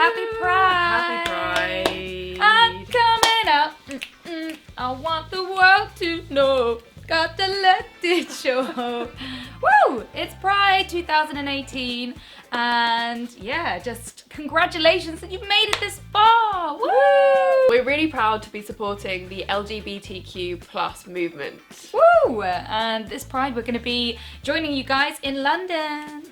Happy Pride! Happy Pride! I'm coming out. I want the world to know. Got to let it show. Woo! It's Pride 2018, and yeah, just congratulations that you've made it this far. Woo! We're really proud to be supporting the LGBTQ plus movement. Woo! And this Pride, we're going to be joining you guys in London.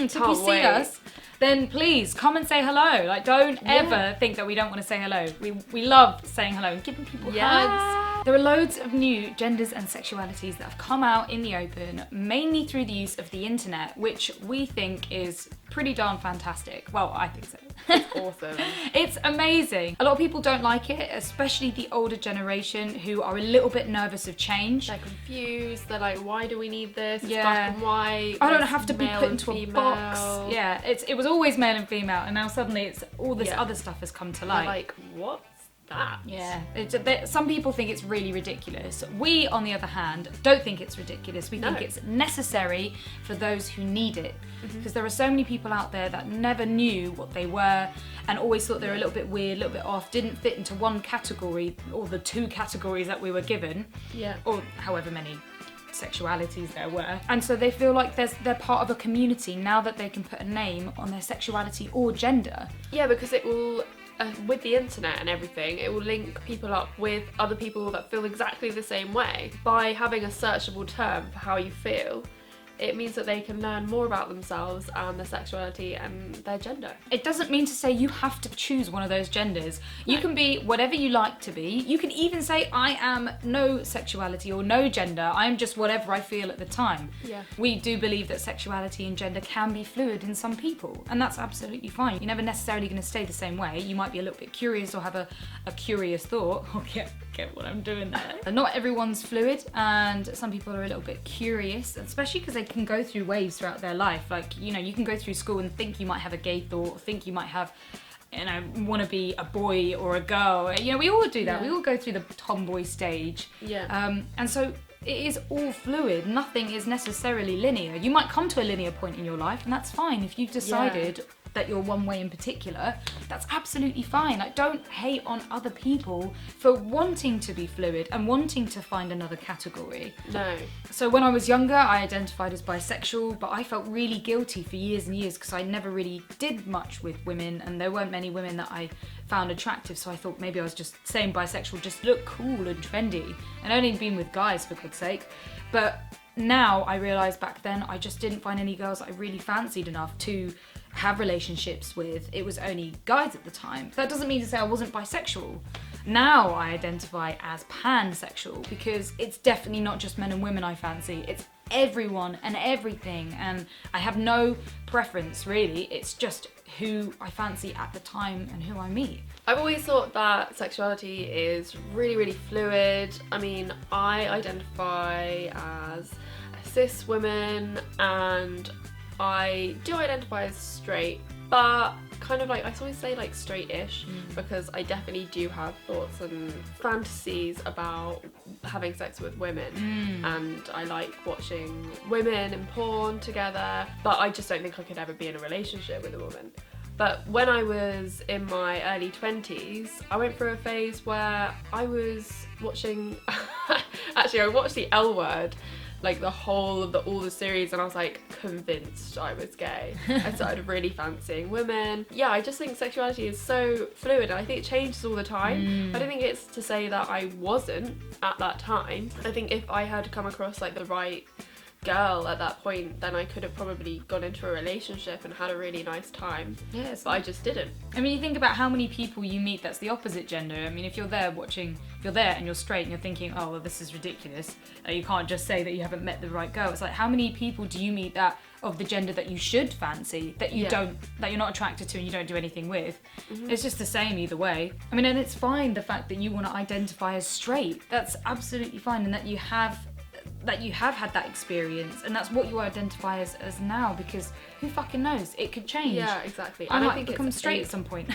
So if you see us, then please come and say hello. Like, don't ever think that we don't want to say hello. We love saying hello and giving people hugs. There are loads of new genders and sexualities that have come out in the open, mainly through the use of the internet, which we think is pretty darn fantastic. Well, I think so. It's awesome. It's amazing. A lot of people don't like it, especially the older generation who are a little bit nervous of change. They're confused. They're like, why do we need this? It's Yeah. black and white. I don't There's have to be male put and into a female. box. Yeah, it was always male and female, and now suddenly it's all this Yeah. other stuff has come to They're light. like, what's that? Yeah, some people think it's really ridiculous. We, on the other hand, don't think it's ridiculous. We think it's necessary for those who need it. Because there are so many people out there that never knew what they were and always thought they were a little bit weird, a little bit off, didn't fit into one category or the two categories that we were given. Yeah. Or however many sexualities there were, and so they feel like they're part of a community now that they can put a name on their sexuality or gender. Yeah, because it will, with the internet and everything, it will link people up with other people that feel exactly the same way. By having a searchable term for how you feel, it means that they can learn more about themselves and their sexuality and their gender. It doesn't mean to say you have to choose one of those genders. You can be whatever you like to be. You can even say, I am no sexuality or no gender. I am just whatever I feel at the time. Yeah. We do believe that sexuality and gender can be fluid in some people, and that's absolutely fine. You're never necessarily going to stay the same way. You might be a little bit curious or have a curious thought. Oh, get what I'm doing there. Not everyone's fluid, and some people are a little bit curious, especially because they can go through waves throughout their life. Like, you know, you can go through school and think you might have a gay thought, think you might have, you know, want to be a boy or a girl. You know, we all do that. We all go through the tomboy stage. Yeah. And so it is all fluid. Nothing is necessarily linear. You might come to a linear point in your life, and that's fine. If you've decided that you're one way in particular, that's absolutely fine. Like, don't hate on other people for wanting to be fluid and wanting to find another category. No. So when I was younger, I identified as bisexual, but I felt really guilty for years and years because I never really did much with women, and there weren't many women that I found attractive, so I thought maybe I was just saying bisexual just look cool and trendy, and only been with guys, for God's sake. But now I realise back then I just didn't find any girls that I really fancied enough to have relationships with. It was only guys at the time. That doesn't mean to say I wasn't bisexual. Now I identify as pansexual because it's definitely not just men and women I fancy. It's everyone and everything, and I have no preference really. It's just who I fancy at the time and who I meet. I've always thought that sexuality is really, really fluid. I mean, I identify as a cis woman, and I do identify as straight, but kind of like, I always say like straight-ish, because I definitely do have thoughts and fantasies about having sex with women, and I like watching women in porn together, but I just don't think I could ever be in a relationship with a woman. But when I was in my early 20s, I went through a phase where I was watching, actually I watched the L Word, like the whole of all the series, and I was like convinced I was gay. I started really fancying women. Yeah, I just think sexuality is so fluid, and I think it changes all the time. I don't think it's to say that I wasn't at that time. I think if I had come across like the right girl at that point, then I could have probably gone into a relationship and had a really nice time. Yes. But I just didn't. I mean, you think about how many people you meet that's the opposite gender. I mean, if you're there and you're straight and you're thinking, oh, well, this is ridiculous, you can't just say that you haven't met the right girl. It's like, how many people do you meet that of the gender that you should fancy, that you don't, that you're not attracted to and you don't do anything with? It's just the same either way. I mean, and it's fine the fact that you want to identify as straight. That's absolutely fine, and that you have had that experience, and that's what you identify as now, because who fucking knows, it could change. Yeah, exactly. I And might I think become it's straight at some point.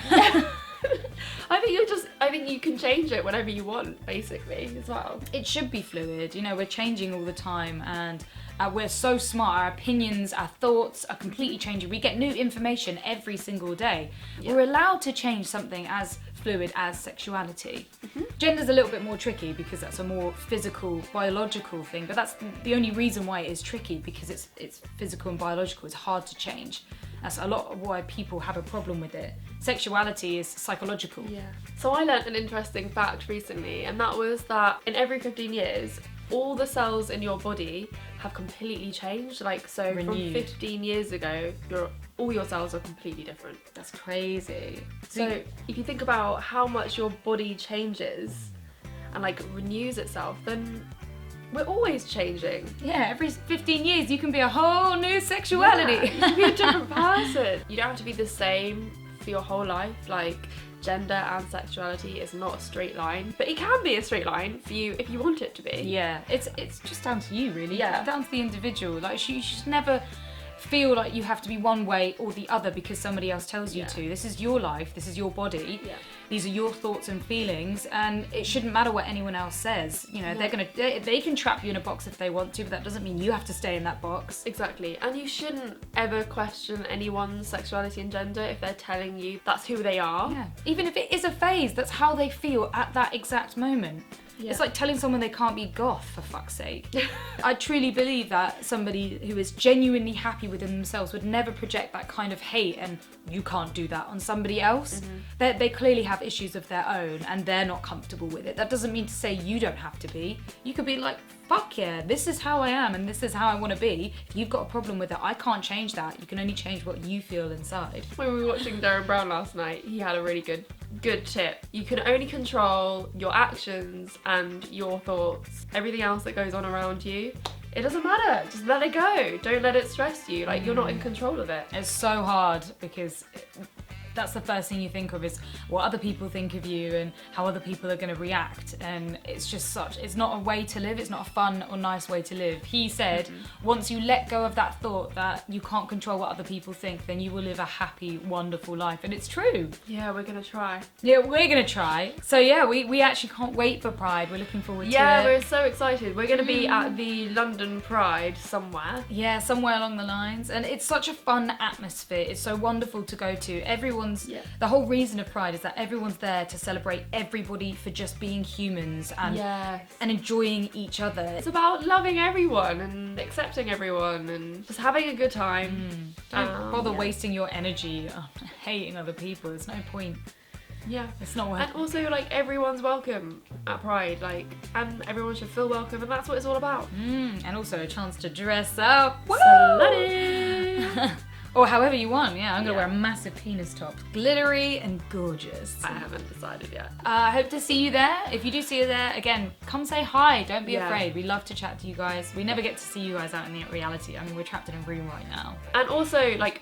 I think you can change it whenever you want, basically, as well. It should be fluid, you know, we're changing all the time, and We're so smart. Our opinions, our thoughts are completely changing. We get new information every single day. Yeah. We're allowed to change something as fluid as sexuality. Gender's a little bit more tricky because that's a more physical, biological thing, but that's the only reason why it is tricky, because it's physical and biological. It's hard to change. That's a lot of why people have a problem with it. Sexuality is psychological. Yeah. So I learnt an interesting fact recently, and that was that in every 15 years, all the cells in your body have completely changed. Like, so Renewed. from 15 years ago, all your cells are completely different. That's crazy. So if you think about how much your body changes and like renews itself, then we're always changing. Yeah, every 15 years you can be a whole new sexuality. Yeah, you can be a different person. You don't have to be the same for your whole life. Like, gender and sexuality is not a straight line, but it can be a straight line for you if you want it to be. Yeah, it's just down to you, really. Yeah. Down to the individual. Like, you should never feel like you have to be one way or the other because somebody else tells you to. This is your life, this is your body. Yeah. These are your thoughts and feelings, and it shouldn't matter what anyone else says. You know, they can trap you in a box if they want to, but that doesn't mean you have to stay in that box. Exactly. And you shouldn't ever question anyone's sexuality and gender if they're telling you that's who they are. Yeah. Even if it is a phase, that's how they feel at that exact moment. Yeah. It's like telling someone they can't be goth, for fuck's sake. I truly believe that somebody who is genuinely happy within themselves would never project that kind of hate and you can't do that on somebody else. They clearly have issues of their own and they're not comfortable with it. That doesn't mean to say you don't have to be. You could be like, fuck yeah, this is how I am and this is how I want to be. If you've got a problem with it, I can't change that. You can only change what you feel inside. When we were watching Darren Brown last night, he had a really good tip. You can only control your actions and your thoughts. Everything else that goes on around you, it doesn't matter. Just let it go. Don't let it stress you. Like, you're not in control of it. It's so hard because that's the first thing you think of is what other people think of you and how other people are going to react, and it's just it's not a way to live. It's not a fun or nice way to live. He said once you let go of that thought that you can't control what other people think, then you will live a happy, wonderful life. And it's true. Yeah, we're gonna try. Yeah, we're gonna try. So yeah, we actually can't wait for Pride. We're looking forward to it. Yeah, we're so excited. We're gonna be at the London Pride somewhere. Yeah, somewhere along the lines. And it's such a fun atmosphere. It's so wonderful to go to. The whole reason of Pride is that everyone's there to celebrate everybody for just being humans and enjoying each other. It's about loving everyone and accepting everyone and just having a good time. Don't bother wasting your energy on hating other people. There's no point. Yeah. It's not worth And also, like, everyone's welcome at Pride, like, and everyone should feel welcome, and that's what it's all about. And also a chance to dress up. Slutty! Or however you want. Yeah, I'm going to wear a massive penis top. Glittery and gorgeous. I haven't decided yet. I hope to see you there. If you do see you there, again, come say hi. Don't be afraid. We love to chat to you guys. We never get to see you guys out in the reality. I mean, we're trapped in a room right now. And also, like,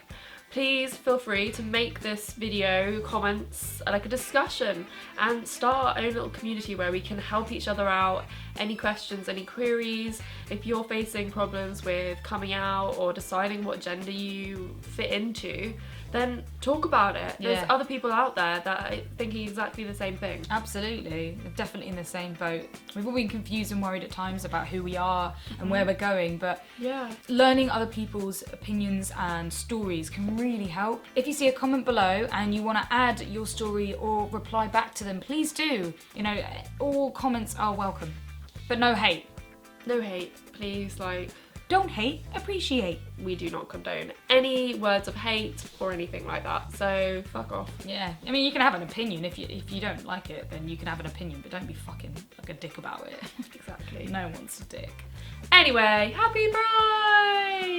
please feel free to make this video comments, like a discussion, and start our own little community where we can help each other out. Any questions, any queries, if you're facing problems with coming out or deciding what gender you fit into, then talk about it. There's other people out there that are thinking exactly the same thing. Absolutely. We're definitely in the same boat. We've all been confused and worried at times about who we are and where we're going, but learning other people's opinions and stories can really help. If you see a comment below and you want to add your story or reply back to them, please do. You know, all comments are welcome, but no hate. No hate, please. Like, don't hate, appreciate. We do not condone any words of hate or anything like that, so fuck off. Yeah, I mean, you can have an opinion. If you don't like it, then you can have an opinion, but don't be fucking like a dick about it. Exactly. No one wants a dick. Anyway, happy Pride!